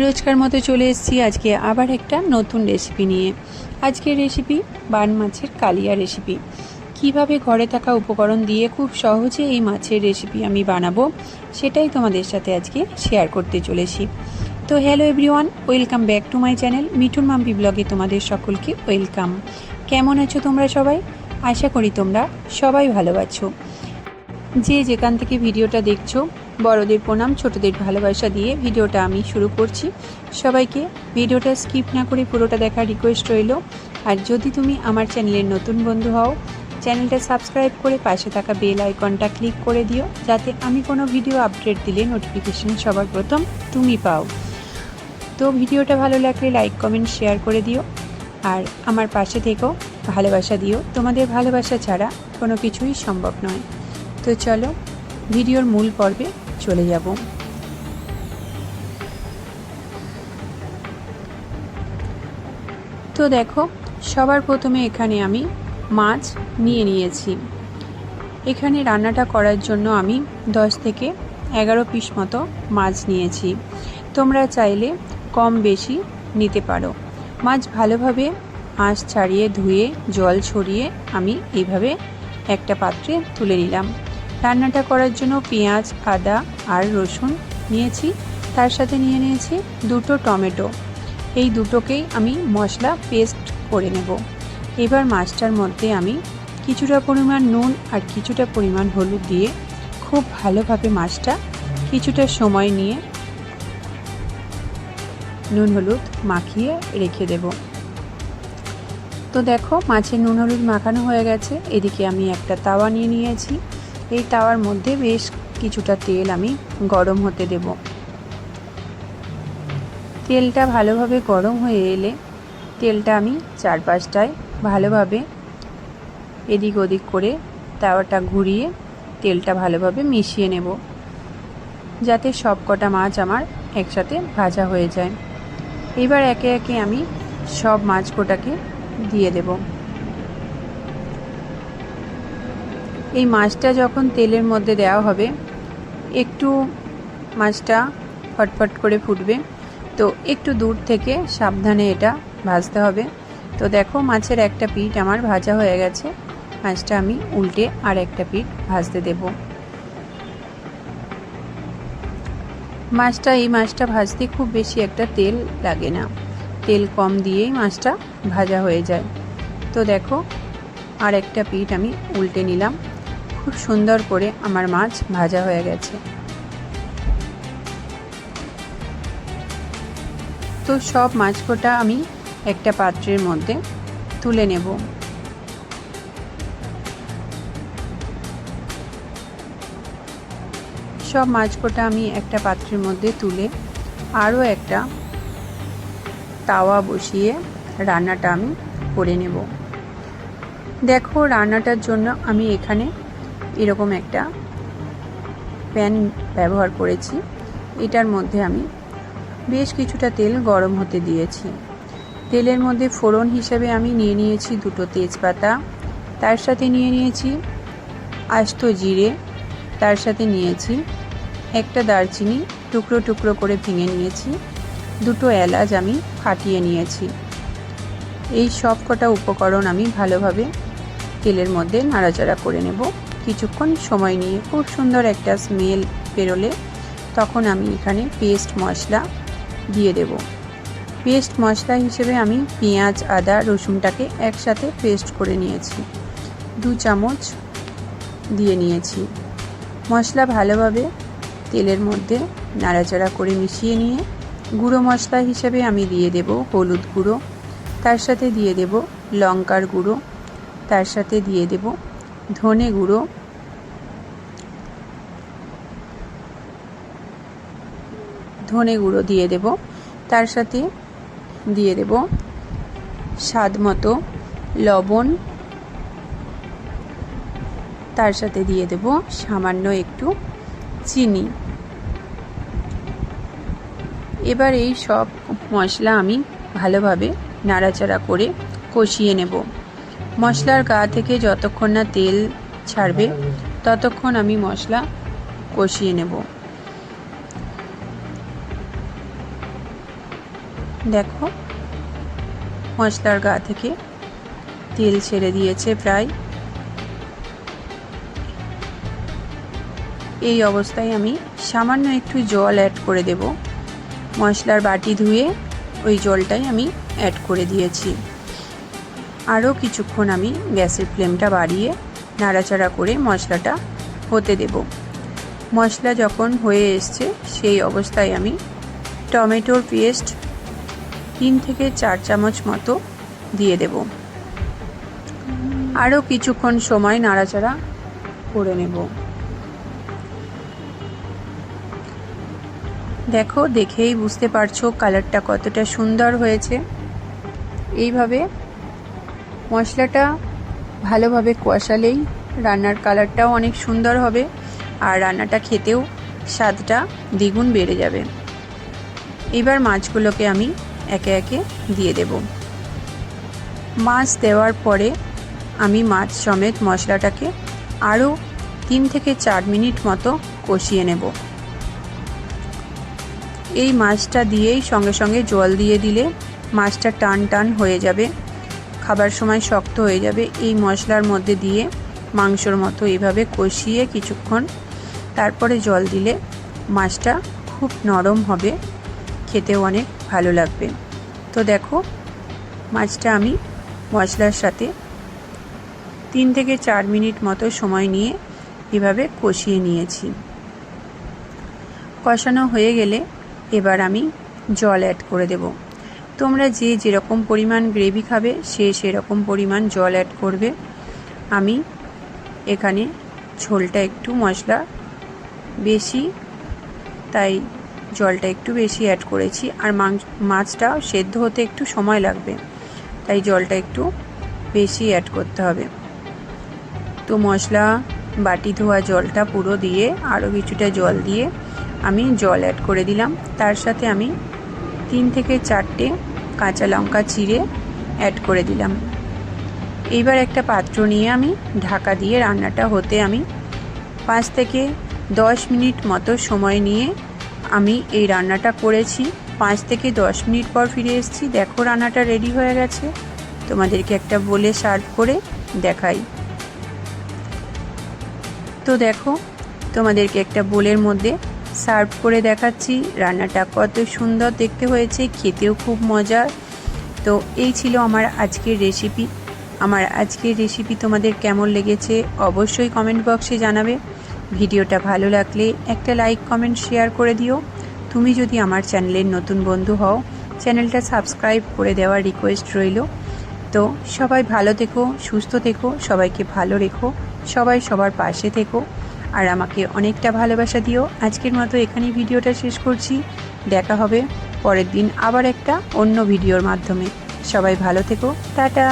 রোজকার মতো চলে এসেছি আজকে আবার একটা নতুন রেসিপি নিয়ে। আজকের রেসিপি বান মাছের কালিয়া রেসিপি। কিভাবে ঘরে থাকা উপকরণ দিয়ে খুব সহজে এই মাছের রেসিপি আমি বানাবো সেটাই তোমাদের সাথে আজকে শেয়ার করতে চলেছি। তো hello everyone, welcome back to my channel Mithun Mampi ব্লগে তোমাদের সকলকে ওয়েলকাম। কেমন আছো তোমরা সবাই? আশা করি তোমরা সবাই ভালো আছো। যে যেখান থেকে ভিডিওটা দেখছো বড়দের প্রণাম, ছোটদের ভালোবাসা দিয়ে ভিডিওটা আমি শুরু করছি। সবাইকে ভিডিওটা স্কিপ না করে পুরোটা দেখার রিকোয়েস্ট রইল। আর যদি তুমি আমার চ্যানেলের নতুন বন্ধু হও, চ্যানেলটা সাবস্ক্রাইব করে পাশে থাকা বেল আইকনটা ক্লিক করে দিও, যাতে আমি কোনো ভিডিও আপডেট দিলে নোটিফিকেশন সবার প্রথম তুমি পাও। তো ভিডিওটা ভালো লাগলে লাইক কমেন্ট শেয়ার করে দিও, আর আমার পাশে থেকেও ভালোবাসা দিও। তোমাদের ভালোবাসা ছাড়া কোনো কিছুই সম্ভব নয়। তো চলো ভিডিওর মূল পর্বে চলে যাব। তো দেখো, সবার প্রথমে এখানে আমি মাছ নিয়েছি। এখানে রান্নাটা করার জন্য আমি 10 থেকে 11 পিস মতো মাছ নিয়েছি। তোমরা চাইলে কম বেশি নিতে পারো। মাছ ভালোভাবে আঁশ ছাড়িয়ে ধুয়ে জল ছড়িয়ে আমি এইভাবে একটা পাত্রে তুলে নিলাম। রান্নাটা করার জন্য পেঁয়াজ, আদা আর রসুন নিয়েছি, তার সাথে নিয়েছি 2টো টমেটো। এই দুটোকেই আমি মশলা পেস্ট করে নেব। এবার মাছটার মধ্যে আমি কিছুটা পরিমাণ নুন আর কিছুটা পরিমাণ হলুদ দিয়ে খুব ভালোভাবে মাছটা কিছুটা সময় নিয়ে নুন হলুদ মাখিয়ে রেখে দেব। তো দেখো, মাছের নুন হলুদ মাখানো হয়ে গেছে। এদিকে আমি একটা তাওয়া নিয়েছি। এই তাওয়ার মধ্যে বেশ কিছুটা তেল আমি গরম হতে দেব। তেলটা ভালোভাবে গরম হয়ে এলে তেলটা আমি চারপাশটায় ভালোভাবে এদিক ওদিক করে তাওয়াটা ঘুরিয়ে তেলটা ভালোভাবে মিশিয়ে নেব, যাতে সব কটা মাছ আমার একসাথে ভাজা হয়ে যায়। এবার একে একে আমি সব মাছ কোটাকে দিয়ে দেব। এই মাছটা যখন তেলের মধ্যে দেওয়া হবে, একটু মাছটা ফটফট করে ফুটবে, তো একটু দূর থেকে সাবধানে এটা ভাজতে হবে। তো দেখো, মাছের একটা পিঠ আমার ভাজা হয়ে গেছে। মাছটা আমি উল্টে আর একটা পিঠ ভাজতে দেব। এই মাছটা ভাজতে খুব বেশি একটা তেল লাগে না, তেল কম দিয়েই মাছটা ভাজা হয়ে যায়। তো দেখো, আর একটা পিঠ আমি উল্টে নিলাম। খুব সুন্দর করে আমার মাছ ভাজা হয়ে গেছে। তো সব মাছ কোটা আমি একটা পাত্রের মধ্যে তুলে নেব। সব মাছ কোটা আমি একটা পাত্রের মধ্যে তুলে আরও একটা তাওয়া বসিয়ে রান্নাটা আমি করে নেব। দেখো, রান্নাটার জন্য আমি এখানে এরকম একটা প্যান ব্যবহার করেছি। এটার মধ্যে আমি বেশ কিছুটা তেল গরম হতে দিয়েছি। তেলের মধ্যে ফোড়ন হিসেবে আমি নিয়েছি 2টো তেজপাতা, তার সাথে নিয়েছি আস্ত জিরে, তার সাথে নিয়েছি একটা দারচিনি টুকরো টুকরো করে ভেঙে নিয়েছি, 2টো এলাচ আমি ফাটিয়ে নিয়েছি। এই সব কটা উপকরণ আমি ভালোভাবে তেলের মধ্যে নাড়াচাড়া করে নেব কিছুক্ষণ সময় নিয়ে। খুব সুন্দর একটা স্মেল বেরোলে তখন আমি এখানে পেস্ট মশলা দিয়ে দেব। পেস্ট মশলা হিসেবে আমি পেঁয়াজ, আদা, রসুনটাকে একসাথে পেস্ট করে নিয়েছি, 2 চামচ দিয়ে নিয়েছি। মশলা ভালোভাবে তেলের মধ্যে নাড়াচাড়া করে মিশিয়ে নিয়ে গুঁড়ো মশলা হিসেবে আমি দিয়ে দেব হলুদ গুঁড়ো, তার সাথে দিয়ে দেব লঙ্কার গুঁড়ো, তার সাথে দিয়ে দেব ধনে গুঁড়ো, দিয়ে দেব, তার সাথে দিয়ে দেব স্বাদ মতো লবণ, তার সাথে দিয়ে দেব সামান্য একটু চিনি। এবার এই সব মশলা আমি ভালোভাবে নাড়াচাড়া করে কষিয়ে নেব। মশলার গা থেকে যতক্ষণ না তেল ছাড়বে ততক্ষণ আমি মশলা কষিয়ে নেব। দেখো মশলার গা থেকে তেল ছেড়ে দিয়েছে প্রায়। এই অবস্থায় আমি সামান্য একটু জল অ্যাড করে দেব। মশলার বাটি ধুয়ে ওই জলটাই আমি অ্যাড করে দিয়েছি। আরও কিছুক্ষণ আমি গ্যাসের ফ্লেমটা বাড়িয়ে নাড়াচাড়া করে মশলাটা হতে দেব। মশলা যখন হয়ে এসছে সেই অবস্থায় আমি টমেটোর পেস্ট 3 থেকে 4 চামচ মতো দিয়ে দেব। আরও কিছুক্ষণ সময় নাড়াচাড়া করে নেব। দেখো, দেখেই বুঝতে পারছো কালারটা কতটা সুন্দর হয়েছে। এইভাবে মশলাটা ভালোভাবে কষালেই রান্নার কালারটাও অনেক সুন্দর হবে আর রান্নাটা খেতেও স্বাদটা দ্বিগুণ বেড়ে যাবে। এবার মাছগুলোকে আমি একে একে দিয়ে দেব। মাছ দেওয়ার পরে আমি মাছ সমেত মশলাটাকে আরও 3 থেকে 4 মিনিট মতো কষিয়ে নেব। এই মাছটা দিয়েই সঙ্গে সঙ্গে জল দিয়ে দিলে মাছটা টান টান হয়ে যাবে, খাবার সময় শক্ত হয়ে যাবে। এই মশলার মধ্যে দিয়ে মাংসর মতো এইভাবে কষিয়ে কিছুক্ষণ তারপরে জল দিলে মাছটা খুব নরম হবে, খেতেও অনেক ভালো লাগবে। তো দেখো, মাছটা আমি মশলার সাথে 3 থেকে 4 মিনিট মতো সময় নিয়ে এভাবে কষিয়ে নিয়েছি। কষানো হয়ে গেলে এবার আমি জল অ্যাড করে দেব। তোমরা যে যেরকম পরিমাণ গ্রেভি খাবে সে সেরকম পরিমাণ জল অ্যাড করবে। আমি এখানে ঝোলটা একটু মশলা বেশি, তাই জলটা একটু বেশি অ্যাড করেছি। আর মাছটা সেদ্ধ হতে একটু সময় লাগবে, তাই জলটা একটু বেশি অ্যাড করতে হবে। তো মশলা বাটি ধোয়া জলটা পুরো দিয়ে আরও কিছুটা জল দিয়ে আমি জল অ্যাড করে দিলাম। তার সাথে আমি 3 থেকে 4টে কাঁচা লঙ্কা চিড়ে অ্যাড করে দিলাম। এইবার একটা পাত্র নিয়ে আমি ঢাকা দিয়ে রান্নাটা হতে আমি 5 থেকে 10 মিনিট মতো সময় নিয়ে আমি এই রান্নাটা করেছি। 5 থেকে 10 মিনিট পর ফিরে এসেছি। দেখো, রান্নাটা রেডি হয়ে গেছে। তোমাদেরকে একটা বলে সার্ভ করে দেখাই। তো দেখো, তোমাদেরকে একটা বোলের মধ্যে সার্ভ করে দেখাচ্ছি। রান্নাটা কত সুন্দর দেখতে হয়েছে, খেতেও খুব মজার। তো এই ছিল আমার আজকের রেসিপি। আমার আজকের রেসিপি তোমাদের কেমন লেগেছে অবশ্যই কমেন্ট বক্সে জানাবে। ভিডিওটা ভালো লাগলে একটা লাইক, কমেন্ট, শেয়ার করে দিও। তুমি যদি আমার চ্যানেলের নতুন বন্ধু হও, চ্যানেলটা সাবস্ক্রাইব করে দেওয়ার রিকোয়েস্ট রইল। তো সবাই ভালো থেকো, সুস্থ থেকো, সবাইকে ভালো রেখো, সবাই সবার পাশে থেকো আর আমাকে অনেকটা ভালোবাসা দিও। আজকের মতো এখানেই ভিডিওটা শেষ করছি। দেখা হবে পরের দিন আবার একটা অন্য ভিডিওর মাধ্যমে। সবাই ভালো থেকো, টাটা।